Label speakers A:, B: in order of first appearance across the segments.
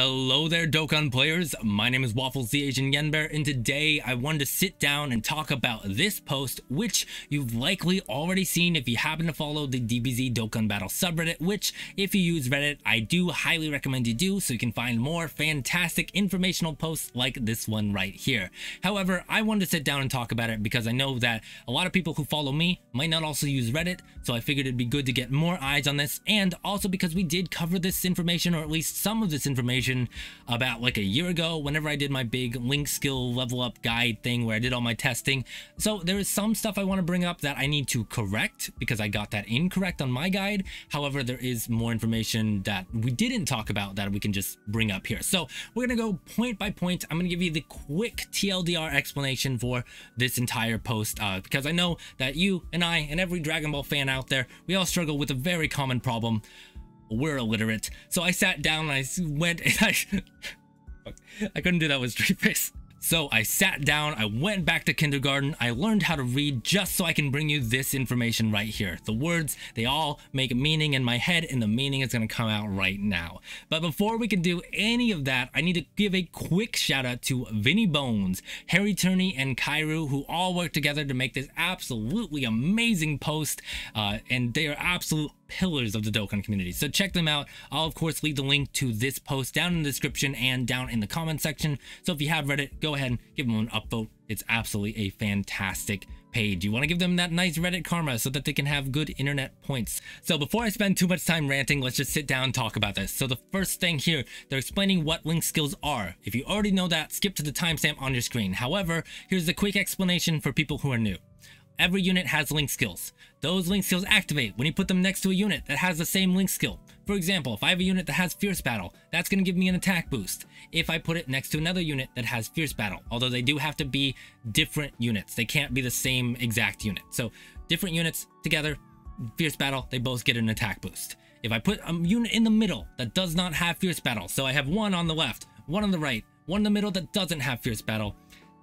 A: Hello there, Dokkan players. My name is Waffles the Asian Yenbear, and today I wanted to sit down and talk about this post, which you've likely already seen if you happen to follow the DBZ Dokkan Battle subreddit, which, if you use Reddit, I do highly recommend you do, so you can find more fantastic informational posts like this one right here. However, I wanted to sit down and talk about it because I know that a lot of people who follow me might not also use Reddit, so I figured it'd be good to get more eyes on this, and also because we did cover this information, or at least some of this information, about like a year ago whenever I did my big link skill level up guide thing where I did all my testing. So there is some stuff I want to bring up that I need to correct because I got that incorrect on my guide. However, there is more information that we didn't talk about that we can just bring up here. So we're gonna go point by point. I'm gonna give you the quick TLDR explanation for this entire post because I know that you and I and every Dragon Ball fan out there, we all struggle with a very common problem. We're illiterate. So I sat down and I went and I couldn't do that with straight face. So I sat down, I went back to kindergarten, I learned how to read just so I can bring you this information right here. The words, they all make meaning in my head, and the meaning is going to come out right now. But before we can do any of that, I need to give a quick shout out to Vinny Bones, Harry Turney, and Kairu, who all worked together to make this absolutely amazing post, and they are absolute pillars of the Dokkan community. So check them out. I'll of course leave the link to this post down in the description and down in the comment section. So if you have Reddit, go ahead and give them an upvote. It's absolutely a fantastic page. You want to give them that nice Reddit karma so that they can have good internet points. So before I spend too much time ranting, let's just sit down and talk about this. So the first thing here, they're explaining what link skills are. If you already know that, skip to the timestamp on your screen. However, here's the quick explanation for people who are new. Every unit has link skills. Those link skills activate when you put them next to a unit that has the same link skill. For example, if I have a unit that has Fierce Battle, that's going to give me an attack boost. If I put it next to another unit that has Fierce Battle, although they do have to be different units. They can't be the same exact unit. So different units together, Fierce Battle, they both get an attack boost. If I put a unit in the middle that does not have Fierce Battle, so I have one on the left, one on the right, one in the middle that doesn't have Fierce Battle,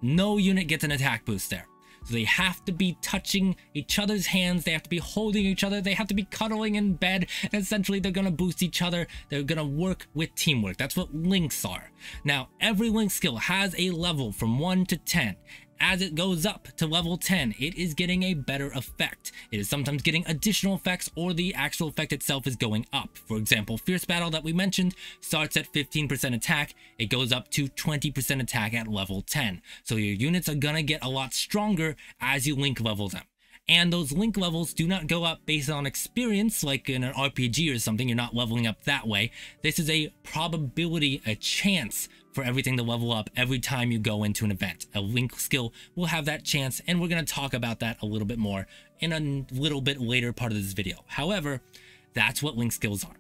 A: no unit gets an attack boost there. So they have to be touching each other's hands, they have to be holding each other, they have to be cuddling in bed, and essentially they're going to boost each other, they're going to work with teamwork. That's what links are. Now, every link skill has a level from 1 to 10. As it goes up to level 10, it is getting a better effect. It is sometimes getting additional effects, or the actual effect itself is going up. For example, Fierce Battle that we mentioned starts at 15% attack. It goes up to 20% attack at level 10. So your units are gonna get a lot stronger as you link level them. And those link levels do not go up based on experience, like in an RPG or something. You're not leveling up that way. This is a probability, a chance for everything to level up every time you go into an event. A link skill will have that chance, and we're going to talk about that a little bit more in a little bit later part of this video. However, that's what link skills are.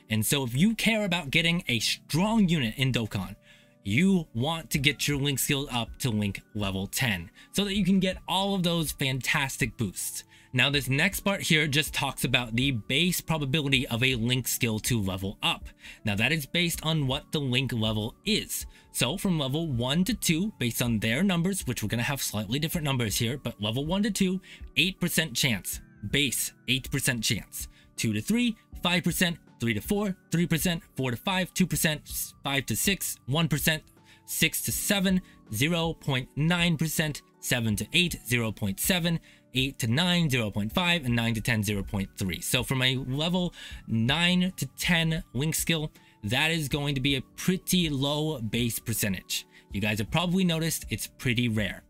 A: And so if you care about getting a strong unit in Dokkan, you want to get your link skill up to link level 10 so that you can get all of those fantastic boosts. Now this next part here just talks about the base probability of a link skill to level up. Now that is based on what the link level is. So from level 1 to 2, based on their numbers, which we're going to have slightly different numbers here, but level 1 to 2, 8% chance. Base, 8% chance. 2 to 3, 5%. 3 to 4, 3%, 4 to 5, 2%, 5 to 6, 1%, 6 to 7, 0.9%, 7 to 8, 0.7, 8 to 9, 0.5, and 9 to 10, 0.3. So from a level 9 to 10 link skill, that is going to be a pretty low base percentage. You guys have probably noticed it's pretty rare.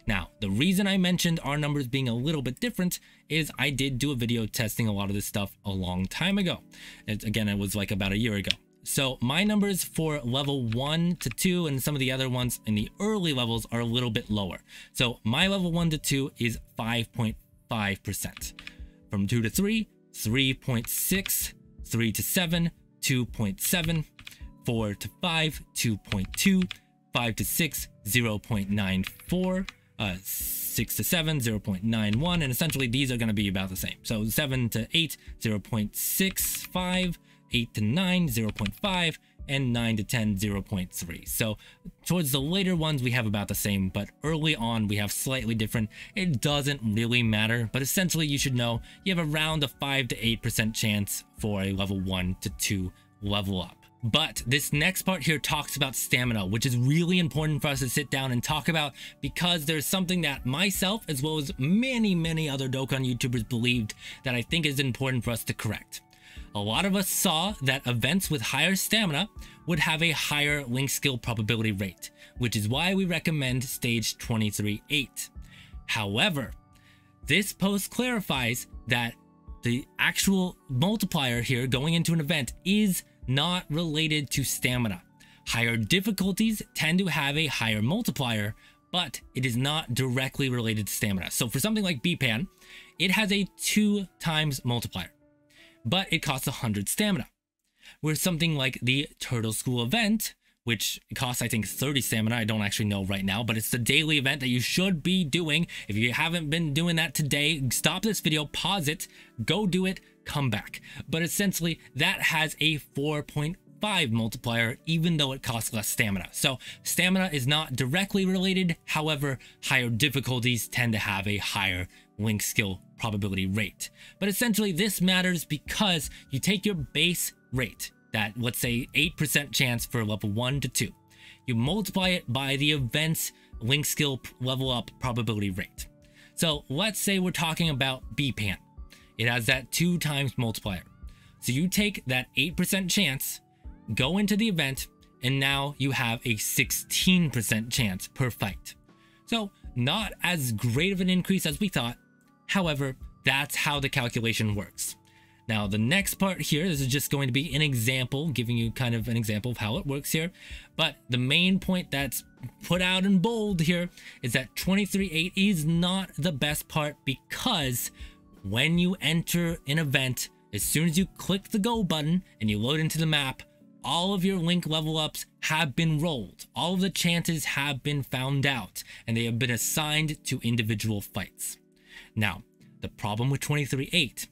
A: Now, the reason I mentioned our numbers being a little bit different is I did do a video testing a lot of this stuff a long time ago. Again, it was like about a year ago. So my numbers for level 1 to 2 and some of the other ones in the early levels are a little bit lower. So my level 1 to 2 is 5.5%. From 2 to 3, 3.6, 3 to 7, 2.7, 4 to 5, 2.2, 5 to 6, 0.94, 6 to 7, 0.91, and essentially these are going to be about the same. So 7 to 8, 0.65, 8 to 9, 0.5, and 9 to 10, 0.3. So towards the later ones, we have about the same, but early on, we have slightly different. It doesn't really matter, but essentially you should know you have around a 5 to 8% chance for a level 1 to 2 level up. But this next part here talks about stamina, which is really important for us to sit down and talk about, because there's something that myself, as well as many other Dokkan YouTubers, believed that I think is important for us to correct. A lot of us saw that events with higher stamina would have a higher link skill probability rate, which is why we recommend stage 23-8. However, this post clarifies that the actual multiplier here going into an event is not related to stamina. Higher difficulties tend to have a higher multiplier, but it is not directly related to stamina. So for something like Bpan, it has a 2 times multiplier, but it costs 100 stamina. Where something like the Turtle School event, which costs I think 30 stamina, I don't actually know right now, but it's the daily event that you should be doing. If you haven't been doing that today, stop this video, pause it, go do it, come back. But essentially that has a 4.5 multiplier, even though it costs less stamina. So stamina is not directly related. However, higher difficulties tend to have a higher link skill probability rate. But essentially this matters because you take your base rate, that let's say 8% chance for level 1 to 2. You multiply it by the event's link skill level up probability rate. So let's say we're talking about Bpan. It has that 2 times multiplier. So you take that 8% chance, go into the event, and now you have a 16% chance per fight. So not as great of an increase as we thought. However, that's how the calculation works. Now, the next part here, this is just going to be an example, giving you kind of an example of how it works here. But the main point that's put out in bold here is that 23-8 is not the best part, because when you enter an event, as soon as you click the go button and you load into the map, all of your link level ups have been rolled. All of the chances have been found out, and they have been assigned to individual fights. Now, the problem with 23-8,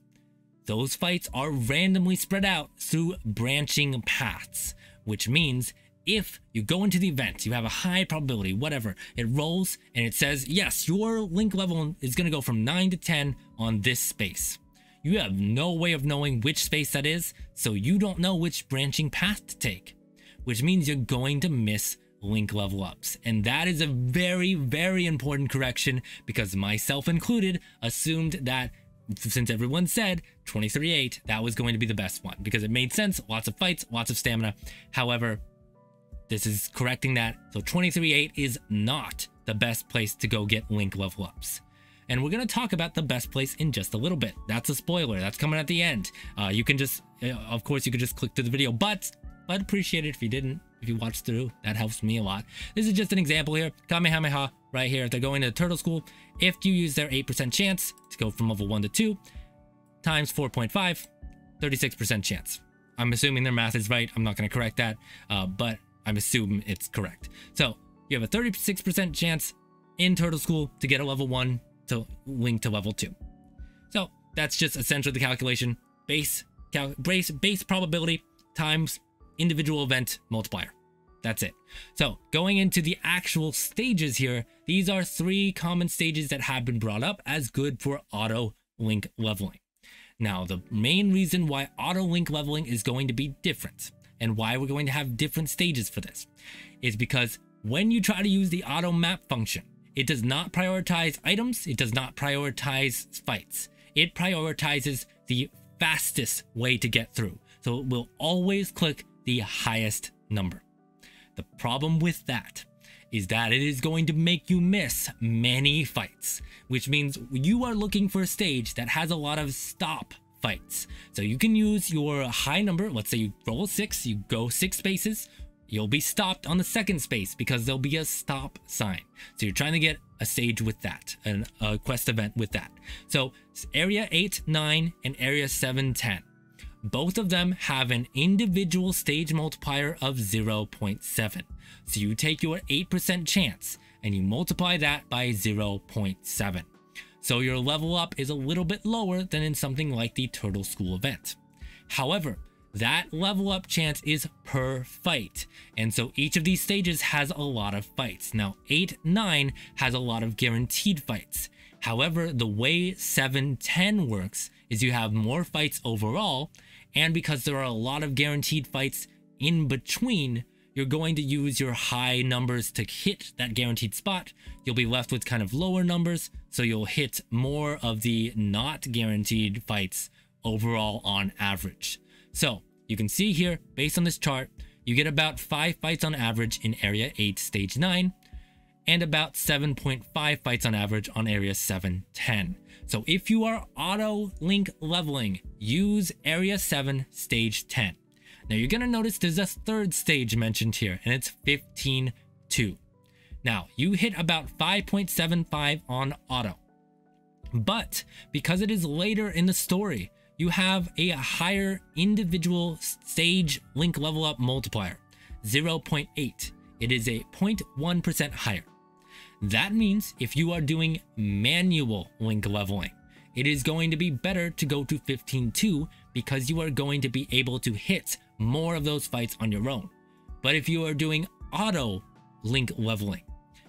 A: those fights are randomly spread out through branching paths, which means if you go into the event, you have a high probability, whatever, it rolls and it says, yes, your link level is going to go from 9 to 10 on this space. You have no way of knowing which space that is, so you don't know which branching path to take, which means you're going to miss link level ups. And that is a very important correction, because myself included assumed that since everyone said 23-8, that was going to be the best one, because it made sense, lots of fights, lots of stamina. However, this is correcting that. So 23-8 is not the best place to go get link level ups. And we're going to talk about the best place in just a little bit. That's a spoiler. That's coming at the end. You can just, of course, you could just click through the video, but I'd appreciate it if you didn't. If you watched through, that helps me a lot. This is just an example here. Kamehameha right here. If they're going to Turtle School, if you use their 8% chance to go from level 1 to 2 times 4.5, 36% chance. I'm assuming their math is right. I'm not going to correct that, but I'm assuming it's correct. So you have a 36% chance in Turtle School to get a level 1 to link to level 2. So that's just essentially the calculation. Base probability times individual event multiplier. That's it. So going into the actual stages here, these are 3 common stages that have been brought up as good for auto link leveling. Now, the main reason why auto link leveling is going to be different, and why we're going to have different stages for this, is because when you try to use the auto map function, it does not prioritize items, it does not prioritize fights. It prioritizes the fastest way to get through. So it will always click the highest number. The problem with that is that it is going to make you miss many fights, which means you are looking for a stage that has a lot of stop fights. So you can use your high number. Let's say you roll a 6, you go 6 spaces, you'll be stopped on the second space because there'll be a stop sign. So you're trying to get a stage with that, a quest event with that. So area 8, 9, and area 7, 10. Both of them have an individual stage multiplier of 0.7. So you take your 8% chance and you multiply that by 0.7. So your level up is a little bit lower than in something like the Turtle School event. However, that level up chance is per fight. And so each of these stages has a lot of fights. Now 8, 9 has a lot of guaranteed fights. However, the way 7, 10 works is you have more fights overall, and because there are a lot of guaranteed fights, in between, you're going to use your high numbers to hit that guaranteed spot. You'll be left with kind of lower numbers, so you'll hit more of the not guaranteed fights overall on average. So you can see here, based on this chart, you get about 5 fights on average in Area 8 Stage 9, and about 7.5 fights on average on Area 7-10. So if you are auto link leveling, use Area 7 Stage 10. Now you're going to notice there's a third stage mentioned here, and it's 15-2. Now you hit about 5.75 on auto, but because it is later in the story, you have a higher individual stage link level up multiplier, 0.8. It is a 0.1% higher. That means if you are doing manual link leveling, it is going to be better to go to 15-2 because you are going to be able to hit more of those fights on your own. But if you are doing auto link leveling,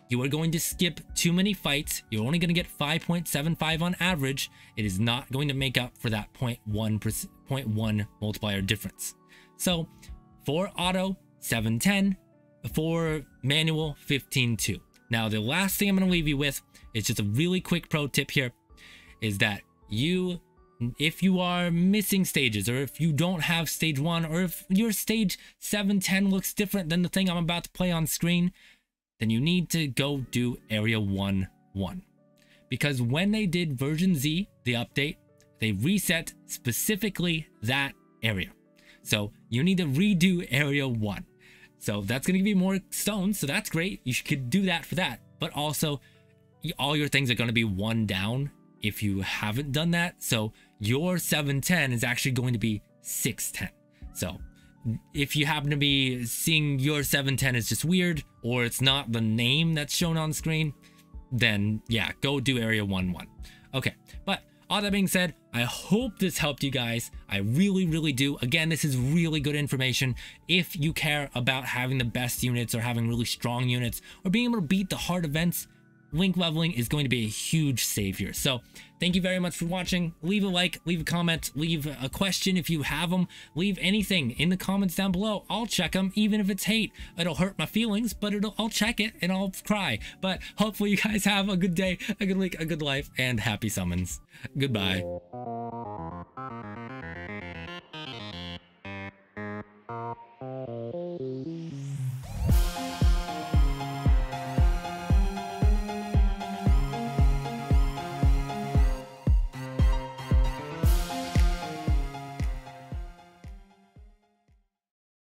A: you are going to skip too many fights. You're only going to get 5.75 on average. It is not going to make up for that 0.1 multiplier difference. So for auto, 7-10. For manual, 15-2. Now, the last thing I'm going to leave you with is just a really quick pro tip here, is that if you are missing stages, or if you don't have stage 1, or if your stage 7-10 looks different than the thing I'm about to play on screen, then you need to go do Area 1-1. Because when they did version Z, the update, they reset specifically that area. So you need to redo Area 1. So that's going to give you more stones, so that's great. You could do that for that. But also, all your things are going to be 1 down if you haven't done that. So your 7-10 is actually going to be 6-10. So if you happen to be seeing your 7-10 is just weird, or it's not the name that's shown on screen, then yeah, go do Area 1-1. Okay, but all that being said, I hope this helped you guys. I really do. Again, this is really good information if you care about having the best units, or having really strong units, or being able to beat the hard events. Link leveling is going to be a huge savior. So thank you very much for watching. Leave a like, leave a comment, leave a question if you have them. Leave anything in the comments down below. I'll check them, even if it's hate. It'll hurt my feelings, but I'll check it and I'll cry. But hopefully you guys have a good day, a good week, a good life, and happy summons. Goodbye.